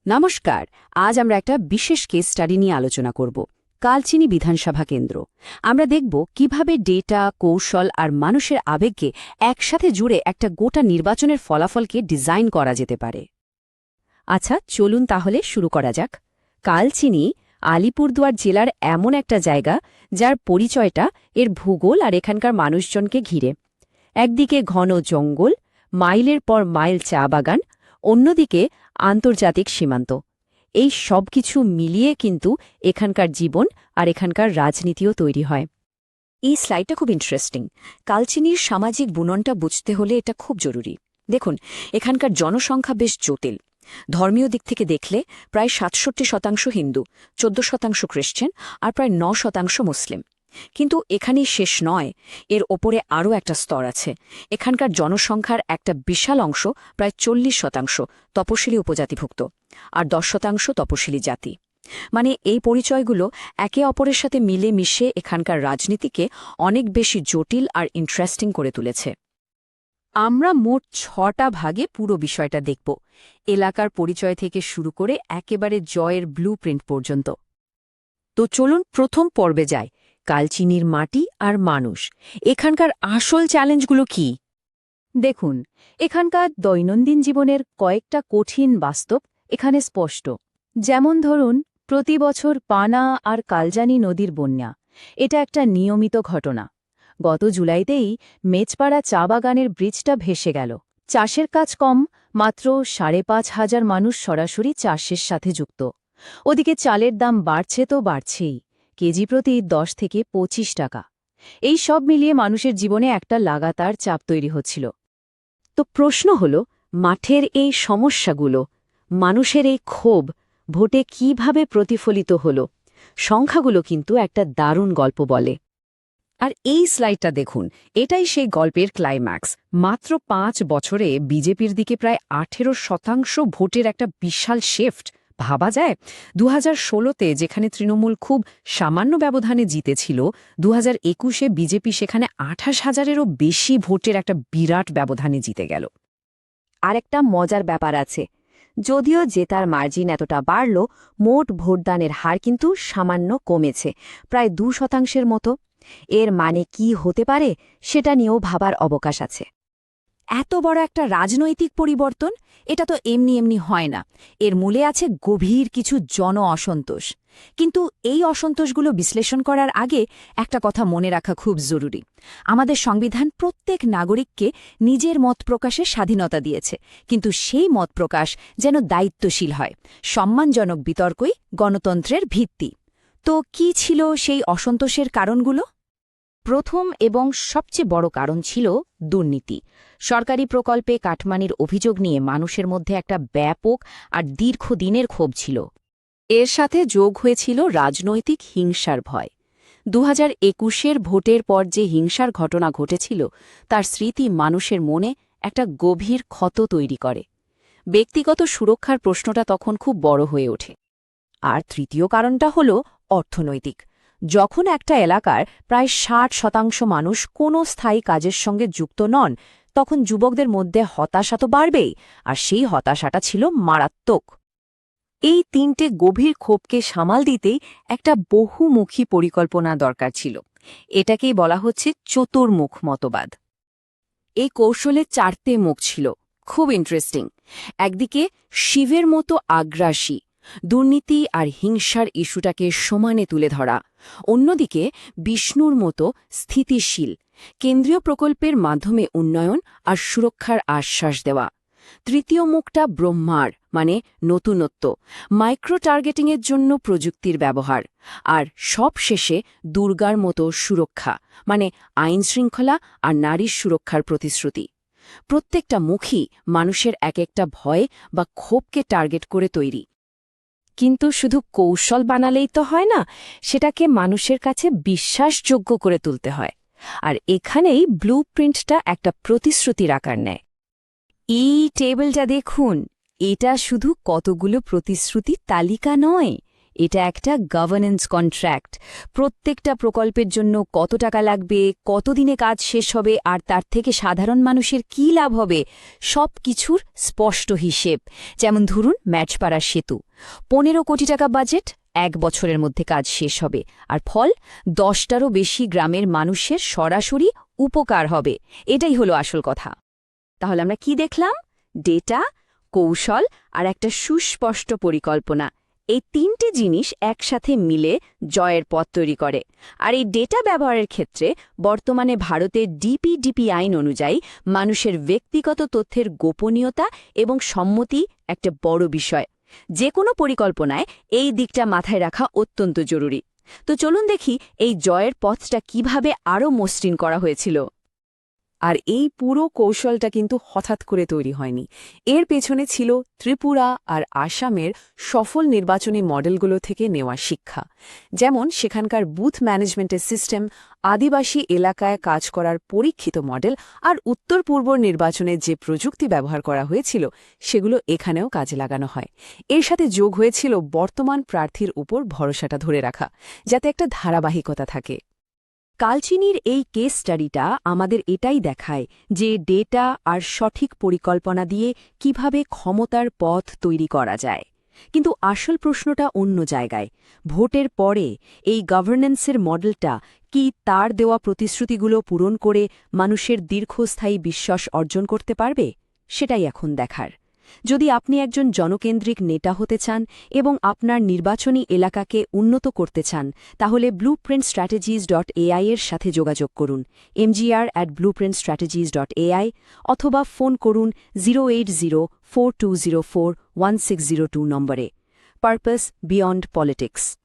নমস্কার। আজ আমরা একটা বিশেষ কেস স্টাডি নিয়ে আলোচনা করব, কালচিনি বিধানসভা কেন্দ্র। আমরা দেখব কিভাবে ডেটা, কৌশল আর মানুষের আবেগকে একসাথে জুড়ে একটা গোটা নির্বাচনের ফলাফলকে ডিজাইন করা যেতে পারে। আচ্ছা, চলুন তাহলে শুরু করা যাক। কালচিনি আলিপুরদুয়ার জেলার এমন একটা জায়গা যার পরিচয়টা এর ভূগোল আর এখানকার মানুষজনকে ঘিরে। একদিকে ঘন জঙ্গল, মাইলের পর মাইল চা বাগান, অন্যদিকে আন্তর্জাতিক সীমান্ত। এই সব কিছু মিলিয়ে কিন্তু এখানকার জীবন আর এখানকার রাজনীতিও তৈরি হয়। এই স্লাইডটা খুব ইন্টারেস্টিং। কালচিনির সামাজিক বুননটা বুঝতে হলে এটা খুব জরুরি। দেখুন, এখানকার জনসংখ্যা বেশ জটিল। ধর্মীয় দিক থেকে দেখলে প্রায় ৬৭% হিন্দু, ১৪% খ্রিস্টান আর প্রায় ৯% মুসলিম। কিন্তু এখানেই শেষ নয়, এর ওপরে আরও একটা স্তর আছে। এখানকার জনসংখ্যার একটা বিশাল অংশ, প্রায় ৪০% তপশিলি উপজাতিভুক্ত, আর ১০% তপশিলি জাতি। মানে এই পরিচয়গুলো একে অপরের সাথে মিলে মিশে এখানকার রাজনীতিকে অনেক বেশি জটিল আর ইন্টারেস্টিং করে তুলেছে। আমরা মোট ৬টা ভাগে পুরো বিষয়টা দেখব, এলাকার পরিচয় থেকে শুরু করে একেবারে জয়ের ব্লুপ্রিন্ট পর্যন্ত। তো চলুন প্রথম পর্বে যাই, কালচিনির মাটি আর মানুষ। এখানকার আসল চ্যালেঞ্জগুলো কি? দেখুন, এখানকার দৈনন্দিন জীবনের কয়েকটা কঠিন বাস্তব এখানে স্পষ্ট। যেমন ধরুন, প্রতি বছর পানা আর কালজানি নদীর বন্যা। এটা একটা নিয়মিত ঘটনা। গত জুলাইতেই মেচপাড়া চা বাগানের ব্রিজটা ভেসে গেল। চাষের কাজ কম, মাত্র ৫,৫০০ মানুষ সরাসরি চাষের সাথে যুক্ত। ওদিকে চালের দাম বাড়ছে তো বাড়ছেই, কেজি প্রতি ১০ থেকে ২৫ টাকা। এই সব মিলিয়ে মানুষের জীবনে একটা লাগাতার চাপ তৈরি হচ্ছিল। তো প্রশ্ন হল, মাঠের এই সমস্যাগুলো, মানুষের এই ক্ষোভ ভোটে কিভাবে প্রতিফলিত হল? সংখ্যাগুলো কিন্তু একটা দারুণ গল্প বলে। আর এই স্লাইডটা দেখুন, এটাই সেই গল্পের ক্লাইম্যাক্স। মাত্র ৫ বছরে বিজেপির দিকে প্রায় ১৮% ভোটের একটা বিশাল শিফট। ভাবা যায়, ২০১৬তে যেখানে তৃণমূল খুব সামান্য ব্যবধানে জিতেছিল, ২০২১-এ বিজেপি সেখানে ২৮,০০০-এরও বেশি ভোটের একটা বিরাট ব্যবধানে জিতে গেল। আর একটা মজার ব্যাপার আছে, যদিও জেতার মার্জিন এতটা বাড়ল, মোট ভোটদানের হার কিন্তু সামান্য কমেছে, প্রায় ২% মতো। এর মানে কি হতে পারে সেটা নিয়েও ভাবার অবকাশ আছে। এত বড় একটা রাজনৈতিক পরিবর্তন, এটা তো এমনি এমনি হয় না। এর মূলে আছে গভীর কিছু জন অসন্তোষ। কিন্তু এই অসন্তোষগুলো বিশ্লেষণ করার আগে একটা কথা মনে রাখা খুব জরুরি। আমাদের সংবিধান প্রত্যেক নাগরিককে নিজের মত প্রকাশের স্বাধীনতা দিয়েছে, কিন্তু সেই মত প্রকাশ যেন দায়িত্বশীল হয়। সম্মানজনক বিতর্কই গণতন্ত্রের ভিত্তি। তো কি ছিল সেই অসন্তোষের কারণগুলো? প্রথম এবং সবচেয়ে বড় কারণ ছিল দুর্নীতি। সরকারি প্রকল্পে কাটমানির অভিযোগ নিয়ে মানুষের মধ্যে একটা ব্যাপক আর দীর্ঘদিনের ক্ষোভ ছিল। এর সাথে যোগ হয়েছিল রাজনৈতিক হিংসার ভয়। ২০২১-এর ভোটের পর যে হিংসার ঘটনা ঘটেছিল, তার স্মৃতি মানুষের মনে একটা গভীর ক্ষত তৈরি করে। ব্যক্তিগত সুরক্ষার প্রশ্নটা তখন খুব বড় হয়ে ওঠে। আর তৃতীয় কারণটা হল অর্থনৈতিক। যখন একটা এলাকার প্রায় ৬০% মানুষ কোনো স্থায়ী কাজের সঙ্গে যুক্ত নন, তখন যুবকদের মধ্যে হতাশা তো বাড়বেই, আর সেই হতাশাটা ছিল মারাত্মক। এই ৩টে গভীর ক্ষোভকে সামাল দিতেই একটা বহুমুখী পরিকল্পনা দরকার ছিল। এটাকেই বলা হচ্ছে চতুর্মুখ মতবাদ। এই কৌশলের ৪টে মুখ ছিল, খুব ইন্টারেস্টিং। একদিকে শিবের মতো আগ্রাসী, দুর্নীতি আর হিংসার ইস্যুটাকে সমানে তুলে ধরা। অন্যদিকে বিষ্ণুর মতো স্থিতিশীল, কেন্দ্রীয় প্রকল্পের মাধ্যমে উন্নয়ন আর সুরক্ষার আশ্বাস দেওয়া। তৃতীয় মুখটা ব্রহ্মার, মানে নতুনত্ব, মাইক্রো টার্গেটিংয়ের জন্য প্রযুক্তির ব্যবহার। আর সবশেষে দুর্গার মতো সুরক্ষা, মানে আইনশৃঙ্খলা আর নারীর সুরক্ষার প্রতিশ্রুতি। প্রত্যেকটা মুখই মানুষের এক একটা ভয় বা ক্ষোভকে টার্গেট করে তৈরি। কিন্তু শুধু কৌশল বানালেই তো হয় না, সেটাকে মানুষের কাছে বিশ্বাসযোগ্য করে তুলতে হয়। আর এখানেই ব্লুপ্রিন্টটা একটা প্রতিশ্রুতির আকার নেয়। এই টেবিলটা দেখুন, এটা শুধু কতগুলো প্রতিশ্রুতি তালিকা নয়, এটা একটা গভর্নেন্স কন্ট্রাক্ট। প্রত্যেকটা প্রকল্পের জন্য কত টাকা লাগবে, কতদিনে কাজ শেষ হবে আর তার থেকে সাধারণ মানুষের কী লাভ হবে, সব কিছুর স্পষ্ট হিসেব। যেমন ধরুন ম্যাচপাড়ার সেতু, 15 কোটি টাকা বাজেট, 1 বছরের মধ্যে কাজ শেষ হবে, আর ফল 10টারও বেশি গ্রামের মানুষের সরাসরি উপকার হবে। এটাই হলো আসল কথা। তাহলে আমরা কি দেখলাম? ডেটা, কৌশল আর একটা সুস্পষ্ট পরিকল্পনা, এই 3টে জিনিস একসাথে মিলে জয়ের পথ তৈরি করে। আর এই ডেটা ব্যবহারের ক্ষেত্রে বর্তমানে ভারতের ডিপিডিপি আইন অনুযায়ী মানুষের ব্যক্তিগত তথ্যের গোপনীয়তা এবং সম্মতি একটা বড় বিষয়। যে কোনো পরিকল্পনায় এই দিকটা মাথায় রাখা অত্যন্ত জরুরি। তো চলুন দেখি এই জয়ের পথটা কিভাবে আরও মসৃণ করা হয়েছিল। আর এই পুরো কৌশলটা কিন্তু হঠাৎ করে তৈরি হয়নি। এর পেছনে ছিল ত্রিপুরা আর আসামের সফল নির্বাচনী মডেলগুলো থেকে নেওয়া শিক্ষা। যেমন সেখানকার বুথ ম্যানেজমেন্টের সিস্টেম, আদিবাসী এলাকায় কাজ করার পরীক্ষিত মডেল আর উত্তর পূর্ব নির্বাচনে যে প্রযুক্তি ব্যবহার করা হয়েছিল সেগুলো এখানেও কাজে লাগানো হয়। এর সাথে যোগ হয়েছিল বর্তমান প্রার্থীর উপর ভরসাটা ধরে রাখা, যাতে একটা ধারাবাহিকতা থাকে। কালচিনির এই কেস স্টাডিটা আমাদের এটাই দেখায় যে ডেটা আর সঠিক পরিকল্পনা দিয়ে কিভাবে ক্ষমতার পথ তৈরি করা যায়। কিন্তু আসল প্রশ্নটা অন্য জায়গায়। ভোটের পরে এই গভর্নেন্সের মডেলটা কি তার দেওয়া প্রতিশ্রুতিগুলো পূরণ করে মানুষের দীর্ঘস্থায়ী বিশ্বাস অর্জন করতে পারবে? সেটাই এখন দেখার। যদি আপনি একজন জনকেন্দ্রিক নেতা হতে চান এবং আপনার নির্বাচনী এলাকাকে উন্নত করতে চান, তাহলে blueprintstrategies.ai এর সাথে যোগাযোগ করুন, mgr@blueprintstrategies.ai, অথবা ফোন করুন 08042041602 নম্বরে। Purpose beyond politics.